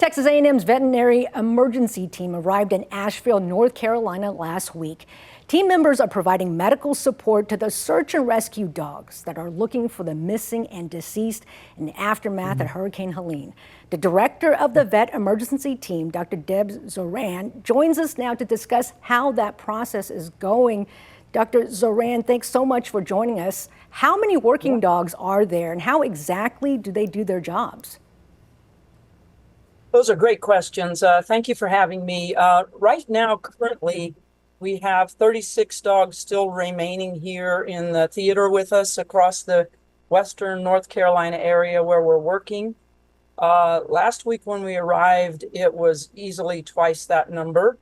Texas A&M's veterinary emergency team arrived in Asheville, North Carolina last week. Team members are providing medical support to the search and rescue dogs that are looking for the missing and deceased in the aftermath of Hurricane Helene. The director of the vet emergency team, Dr. Debra Zoran, joins us now to discuss how that process is going. Dr. Zoran, thanks so much for joining us. How many working dogs are there, and how exactly do they do their jobs? Those are great questions. Thank you for having me. Right now, currently, we have 36 dogs still remaining here in the theater with us across the western North Carolina area where we're working. Last week when we arrived, it was easily twice that number,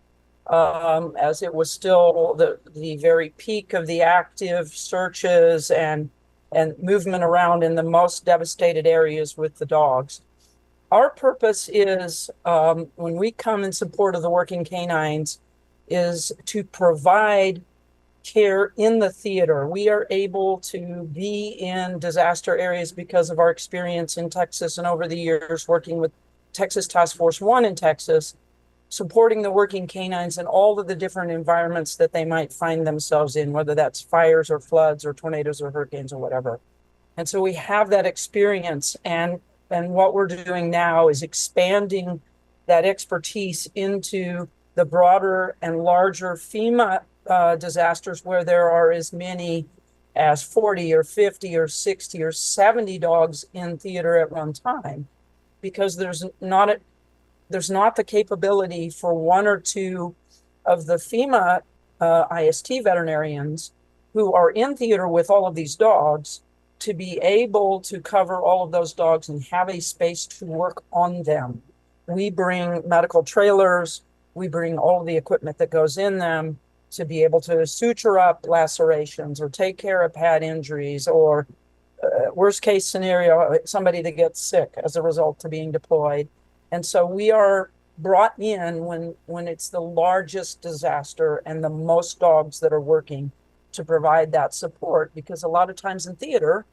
as it was still the very peak of the active searches and movement around in the most devastated areas with the dogs. Our purpose is, when we come in support of the working canines, is to provide care in the theater. We are able to be in disaster areas because of our experience in Texas and over the years working with Texas Task Force 1 in Texas, supporting the working canines in all of the different environments that they might find themselves in, whether that's fires or floods or tornadoes or hurricanes or whatever. And so we have that experience, and what we're doing now is expanding that expertise into the broader and larger FEMA disasters where there are as many as 40 or 50 or 60 or 70 dogs in theater at one time, because there's not the capability for one or two of the FEMA IST veterinarians who are in theater with all of these dogs to be able to cover all of those dogs and have a space to work on them. We bring medical trailers, we bring all the equipment that goes in them to be able to suture up lacerations or take care of pad injuries, or worst case scenario, somebody that gets sick as a result of being deployed. And so we are brought in when it's the largest disaster and the most dogs that are working to provide that support, because a lot of times in theater,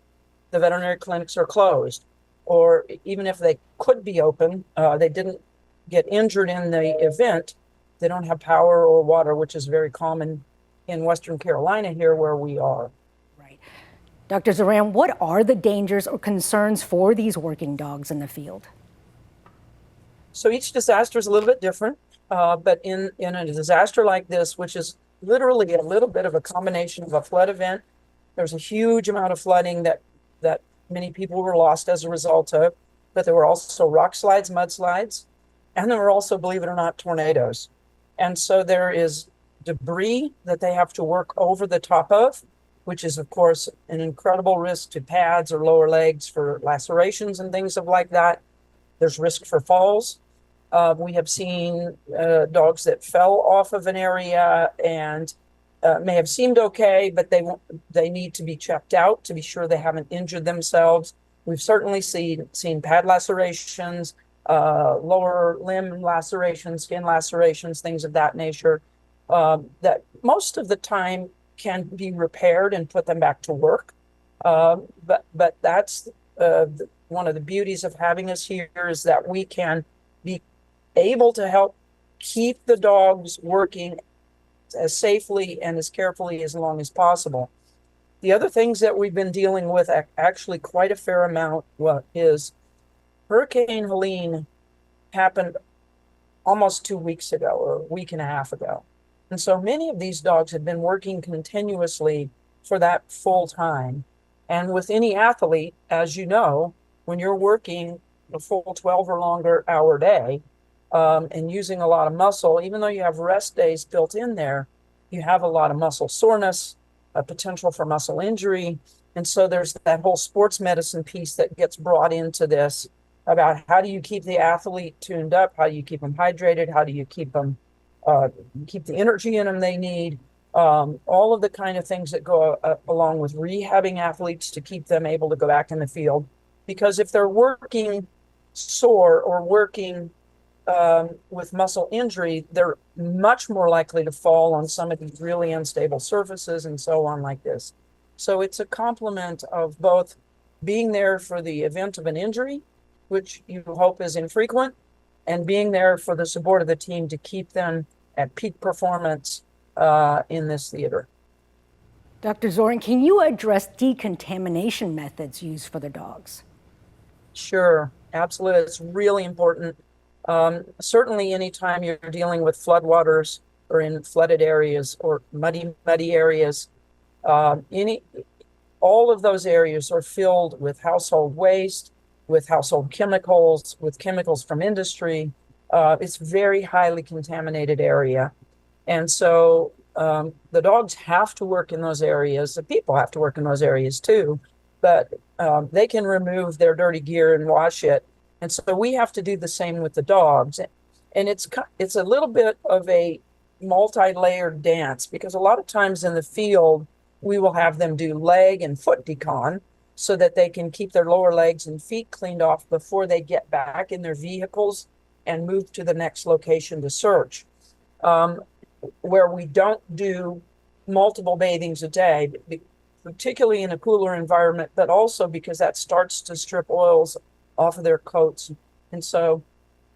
the veterinary clinics are closed, or even if they could be open, they didn't get injured in the event, they don't have power or water, which is very common in Western Carolina here where we are. Right. Dr. Zoran, what are the dangers or concerns for these working dogs in the field? So each disaster is a little bit different, but in a disaster like this, which is literally a little bit of a combination of a flood event, there's a huge amount of flooding that many people were lost as a result of, but there were also rock slides, mudslides, and there were also, believe it or not, tornadoes. And so there is debris that they have to work over the top of, which is, of course, an incredible risk to pads or lower legs for lacerations and things like that. There's risk for falls. We have seen dogs that fell off of an area and may have seemed okay, but they need to be checked out to be sure they haven't injured themselves. We've certainly seen pad lacerations, lower limb lacerations, skin lacerations, things of that nature, that most of the time can be repaired and put them back to work. But that's one of the beauties of having us here, is that we can be able to help keep the dogs working as safely and as carefully as long as possible. The other things that we've been dealing with actually quite a fair amount is Hurricane Helene happened almost 2 weeks ago, or a week and a half ago. And so many of these dogs had been working continuously for that full time. And with any athlete, as you know, when you're working a full 12 or longer hour day, and using a lot of muscle, even though you have rest days built in there, you have a lot of muscle soreness, a potential for muscle injury. And so there's that whole sports medicine piece that gets brought into this about how do you keep the athlete tuned up? How do you keep them hydrated? How do you keep them, keep the energy in them they need? All of the kind of things that go along with rehabbing athletes to keep them able to go back in the field. Because if they're working sore or working with muscle injury, they're much more likely to fall on some of these really unstable surfaces and so on like this. So it's a complement of both being there for the event of an injury, which you hope is infrequent, and being there for the support of the team to keep them at peak performance in this theater. Dr. Zoran, can you address decontamination methods used for the dogs? Sure, absolutely. It's really important. Certainly, anytime you're dealing with floodwaters or in flooded areas or muddy areas, all of those areas are filled with household waste, with household chemicals, with chemicals from industry. It's a very highly contaminated area. And so the dogs have to work in those areas. The people have to work in those areas too, but they can remove their dirty gear and wash it. And so we have to do the same with the dogs. And it's a little bit of a multi-layered dance, because a lot of times in the field, we will have them do leg and foot decon so that they can keep their lower legs and feet cleaned off before they get back in their vehicles and move to the next location to search. Where we don't do multiple bathings a day, particularly in a cooler environment, but also because that starts to strip oils off of their coats. And so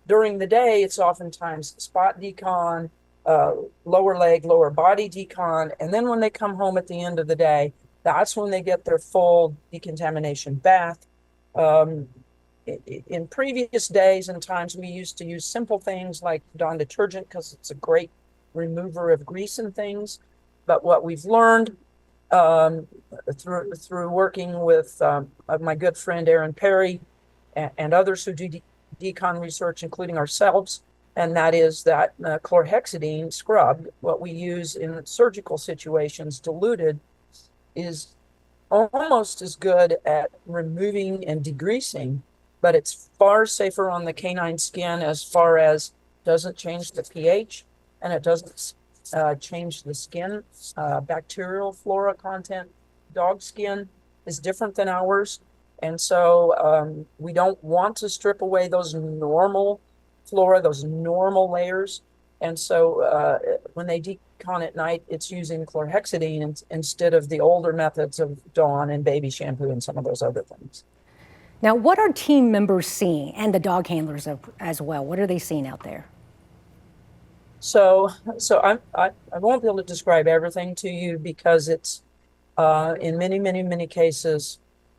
during the day, it's oftentimes spot decon, lower leg, lower body decon. And then when they come home at the end of the day, that's when they get their full decontamination bath. In previous days and times, we used to use simple things like Dawn detergent because it's a great remover of grease and things. But what we've learned through working with my good friend Aaron Perry and others who do decon research, including ourselves, and that is that chlorhexidine scrubbed, what we use in surgical situations, diluted, is almost as good at removing and degreasing, but it's far safer on the canine skin as far as doesn't change the pH and it doesn't change the skin bacterial flora content. Dog skin is different than ours. And so we don't want to strip away those normal flora, those normal layers. And so when they decon at night, it's using chlorhexidine instead of the older methods of Dawn and baby shampoo and some of those other things. Now, what are team members seeing, and the dog handlers as well? What are they seeing out there? So I won't be able to describe everything to you because it's in many cases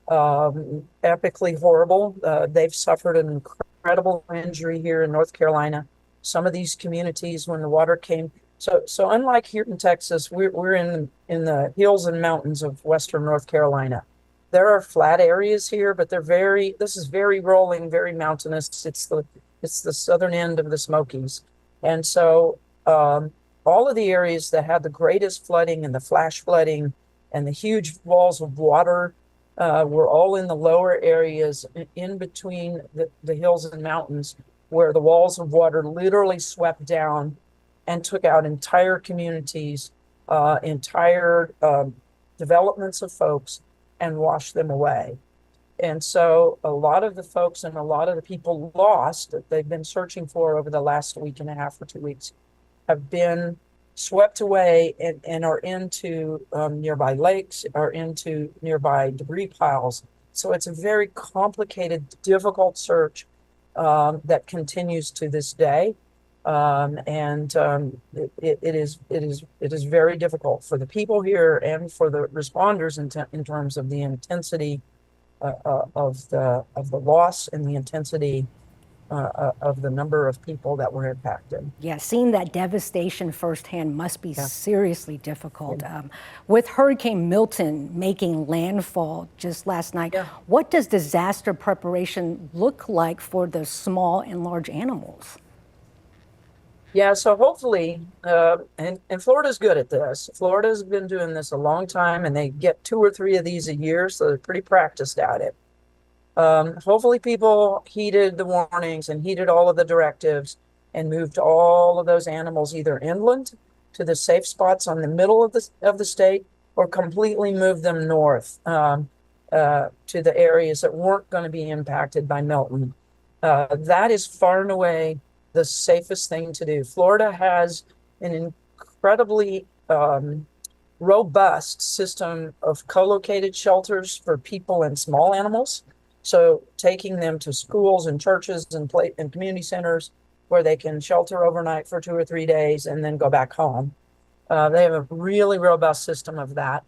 epically horrible. They've suffered an incredible injury here in North Carolina. Some of these communities, when the water came, so unlike here in Texas, we're in the hills and mountains of Western North Carolina. There are flat areas here, but this is very rolling, very mountainous. It's the southern end of the Smokies. And so all of the areas that had the greatest flooding and the flash flooding and the huge walls of water were all in the lower areas in between the hills and mountains, where the walls of water literally swept down and took out entire communities, entire developments of folks, and washed them away. And so a lot of the folks and a lot of the people lost that they've been searching for over the last week and a half or 2 weeks have been swept away and are into nearby lakes or into nearby debris piles. So it's a very complicated, difficult search that continues to this day. It is very difficult for the people here and for the responders in terms of the intensity of the loss and the intensity of the number of people that were impacted. Yeah, seeing that devastation firsthand must be seriously difficult. With Hurricane Milton making landfall just last night, what does disaster preparation look like for the small and large animals? Yeah, so hopefully, and Florida's good at this. Florida's been doing this a long time, and they get 2 or 3 of these a year, so they're pretty practiced at it. Hopefully people heeded the warnings and heeded all of the directives and moved all of those animals either inland to the safe spots on the middle of the state, or completely moved them north to the areas that weren't going to be impacted by Milton. That is far and away the safest thing to do. Florida has an incredibly robust system of co-located shelters for people and small animals. So taking them to schools and churches and community centers where they can shelter overnight for 2 or 3 days and then go back home. They have a really robust system of that.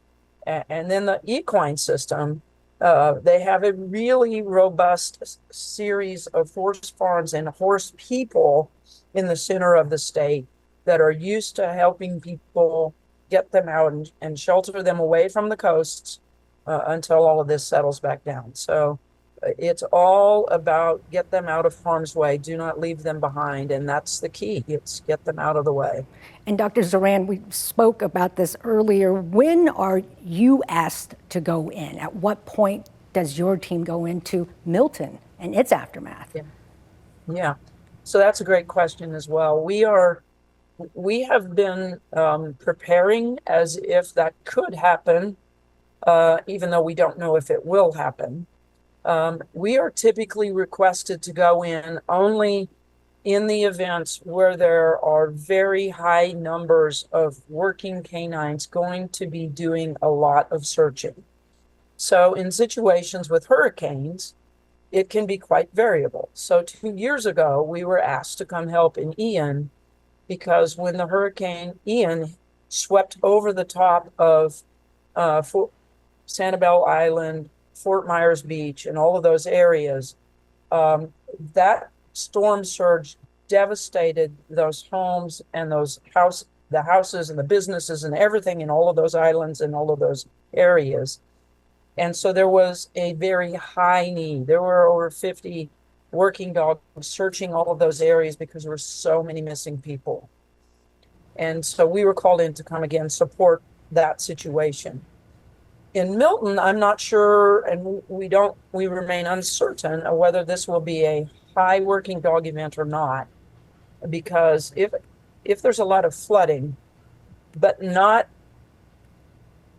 And then the equine system, they have a really robust series of horse farms and horse people in the center of the state that are used to helping people get them out and shelter them away from the coasts until all of this settles back down. So it's all about get them out of harm's way. Do not leave them behind. And that's the key. It's get them out of the way. And Dr. Zoran, we spoke about this earlier. When are you asked to go in? At what point does your team go into Milton and its aftermath? Yeah. So that's a great question as well. We have been preparing as if that could happen, even though we don't know if it will happen. We are typically requested to go in only in the events where there are very high numbers of working canines going to be doing a lot of searching. So in situations with hurricanes, it can be quite variable. So 2 years ago, we were asked to come help in Ian because when the Hurricane Ian swept over the top of Sanibel Island, Fort Myers Beach, and all of those areas, that storm surge devastated those homes and the houses and the businesses and everything in all of those islands and all of those areas. And so there was a very high need. There were over 50 working dogs searching all of those areas because there were so many missing people. And so we were called in to come again support that situation. In Milton, I'm not sure, and we remain uncertain of whether this will be a high working dog event or not, because if there's a lot of flooding, but not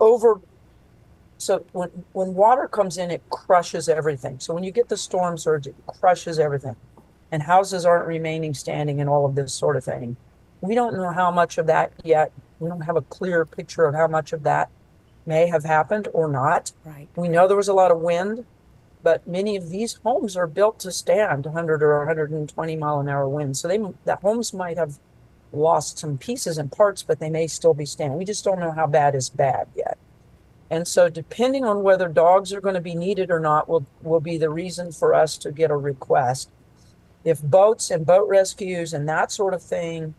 over, so when water comes in, it crushes everything. So when you get the storm surge, it crushes everything, and houses aren't remaining standing and all of this sort of thing. We don't know how much of that yet. We don't have a clear picture of how much of that may have happened or not. Right. We know there was a lot of wind, but many of these homes are built to stand 100 or 120 mile an hour winds. So the homes might have lost some pieces and parts, but they may still be standing. We just don't know how bad is bad yet. And so depending on whether dogs are going to be needed or not will be the reason for us to get a request. If boats and boat rescues and that sort of thing,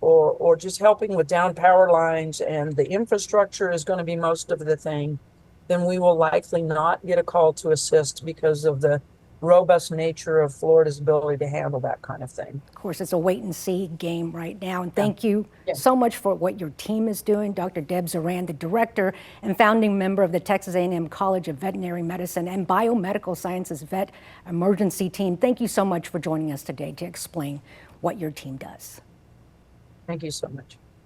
or just helping with down power lines and the infrastructure is going to be most of the thing, then we will likely not get a call to assist because of the robust nature of Florida's ability to handle that kind of thing. Of course, it's a wait and see game right now. And thank you so much for what your team is doing. Dr. Deb Zoran, the director and founding member of the Texas A&M College of Veterinary Medicine and Biomedical Sciences Vet Emergency Team. Thank you so much for joining us today to explain what your team does. Thank you so much.